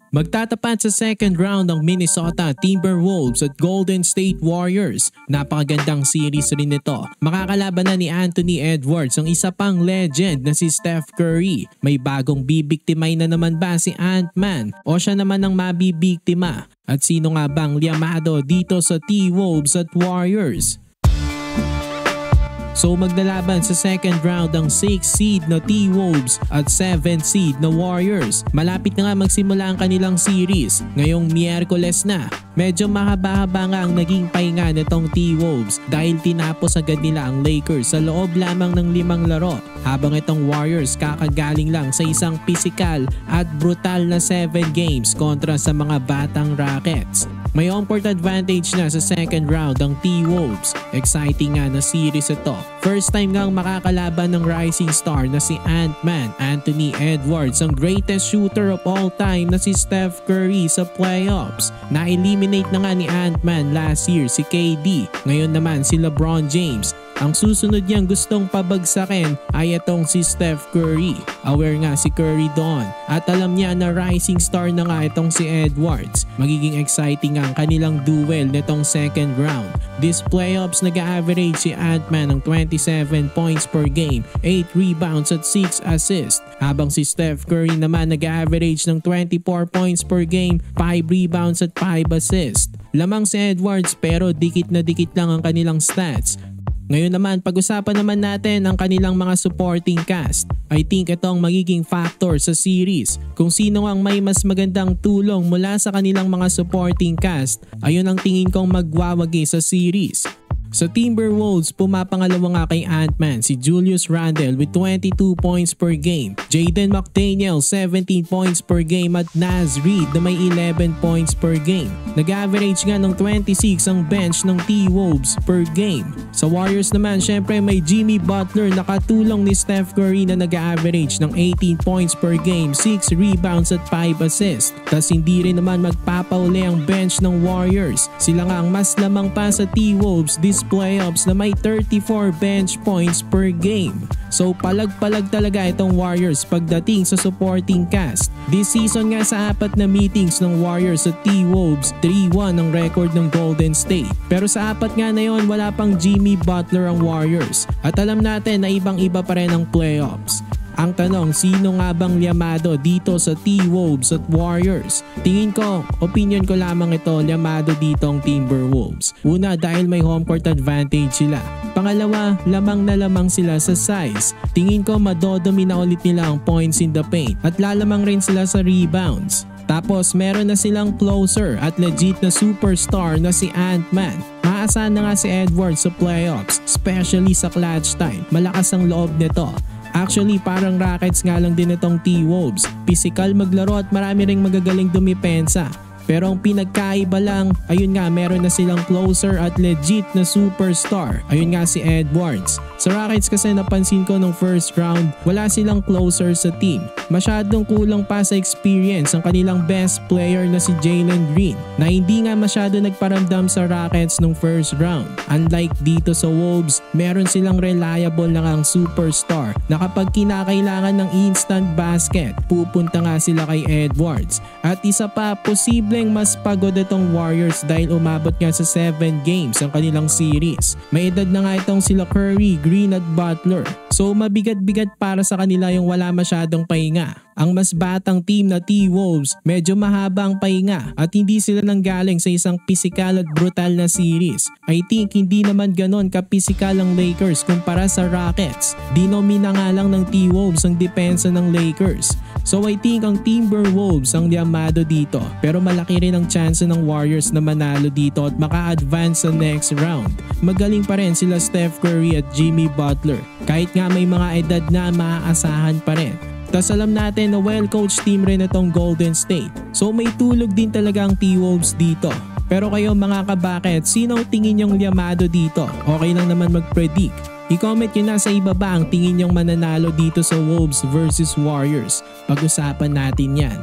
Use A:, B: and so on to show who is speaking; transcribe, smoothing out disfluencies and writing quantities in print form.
A: Magtatapat sa second round ang Minnesota Timberwolves at Golden State Warriors. Napakagandang series rin ito. Makakalaban na ni Anthony Edwards ang isa pang legend na si Steph Curry. May bagong bibiktimay na naman ba si Ant-Man o siya naman ang mabibiktima? At sino nga bang liyamado dito sa T-Wolves at Warriors? So maglalaban sa second round ang 6th seed na T-Wolves at 7th seed na Warriors. Malapit na nga magsimula ang kanilang series ngayong Miyerkules na. Medyo mahaba-haba nga ang naging pahinga nitong T-Wolves dahil tinapos agad nila ang Lakers sa loob lamang ng 5 laro. Habang itong Warriors kakagaling lang sa isang pisikal at brutal na 7 games kontra sa mga batang Rockets. May home court advantage na sa second round ang T-Wolves. Exciting nga na series ito. First time ngang makakalaban ng rising star na si Ant-Man Anthony Edwards, ang greatest shooter of all time na si Steph Curry sa playoffs. Na-eliminate na nga ni Ant-Man last year si KD. Ngayon naman si LeBron James. Ang susunod niyang gustong pabagsakin ay itong si Steph Curry. Aware nga si Curry doon at alam niya na rising star na nga itong si Edwards. Magiging exciting ang kanilang duel nitong second round. This playoffs nag-average si Ant-Man ng 27 points per game, 8 rebounds at 6 assists. Habang si Steph Curry naman nag-average ng 24 points per game, 5 rebounds at 5 assists. Lamang si Edwards pero dikit na dikit lang ang kanilang stats. Ngayon naman, pag-usapan naman natin ang kanilang mga supporting cast. I think itong magiging factor sa series. Kung sino ang may mas magandang tulong mula sa kanilang mga supporting cast, ayun ang tingin kong magwawagi sa series. Sa Timberwolves, pumapangalawa nga kay Ant-Man si Julius Randle with 22 points per game, Jaden McDaniel 17 points per game at Naz Reid na may 11 points per game. Nag-average nga ng 26 ang bench ng T-Wolves per game. Sa Warriors naman, syempre may Jimmy Butler na katulong ni Steph Curry na nag-average ng 18 points per game, 6 rebounds at 5 assists. Tas hindi rin naman magpapauli ang bench ng Warriors. Sila nga ang mas lamang pa sa T-Wolves this playoffs na may 34 bench points per game. So palag-palag talaga itong Warriors pagdating sa supporting cast. This season nga sa 4 na meetings ng Warriors sa T-Wolves, 3-1 ang record ng Golden State. Pero sa 4 nga na yon, wala pang Jimmy Butler ang Warriors. At alam natin na ibang-iba pa rin ang playoffs. Ang tanong, sino nga bang liyamado dito sa T-Wolves at Warriors? Tingin ko, opinion ko lamang ito, liyamado dito ang Timberwolves. Una, dahil may home court advantage sila. Pangalawa, lamang na lamang sila sa size. Tingin ko madodomina ulit nila ang points in the paint at lalamang rin sila sa rebounds. Tapos meron na silang closer at legit na superstar na si Ant-Man. Maasahan na nga si Edwards sa playoffs, especially sa clutch time. Malakas ang loob nito. Actually, parang Rockets nga lang din itong T-Wolves. Physical maglaro at marami ring magagaling dumipensa. Pero ang pinagkaiba lang, ayun nga, meron na silang closer at legit na superstar. Ayun nga si Edwards. Sa Rockets kasi napansin ko nung first round, wala silang closer sa team. Masyadong kulang pa sa experience ang kanilang best player na si Jalen Green na hindi nga masyado nagparamdam sa Rockets nung first round. Unlike dito sa Wolves, meron silang reliable na kang superstar na kapag kinakailangan ng instant basket, pupunta nga sila kay Edwards. At isa pa, posibleng mas pagod itong Warriors dahil umabot nga sa 7 games ang kanilang series. May edad na nga itong sila Curry, Green at Butler. So mabigat-bigat para sa kanila yung wala masyadong pahinga. Ang mas batang team na T-Wolves, medyo mahaba ang pahinga at hindi sila nanggaling sa isang pisikal at brutal na series. I think hindi naman ganon ka-pisikal ang Lakers kumpara sa Rockets. Dinomina nga lang ng T-Wolves ang depensa ng Lakers. So I think ang Timberwolves ang liyamado dito, pero malaki rin ang chance ng Warriors na manalo dito at maka-advance sa next round. Magaling pa rin sila Steph Curry at Jimmy Butler, kahit nga may mga edad na maaasahan pa rin. Tas alam natin na well-coached team rin itong Golden State. So may tulog din talaga ang T-Wolves dito. Pero kayo mga kabakit, sino ang tingin nyong liyamado dito? Okay lang naman mag-predict. I-comment nyo na sa ibaba ang tingin nyong mananalo dito sa Wolves versus Warriors. Pag-usapan natin yan.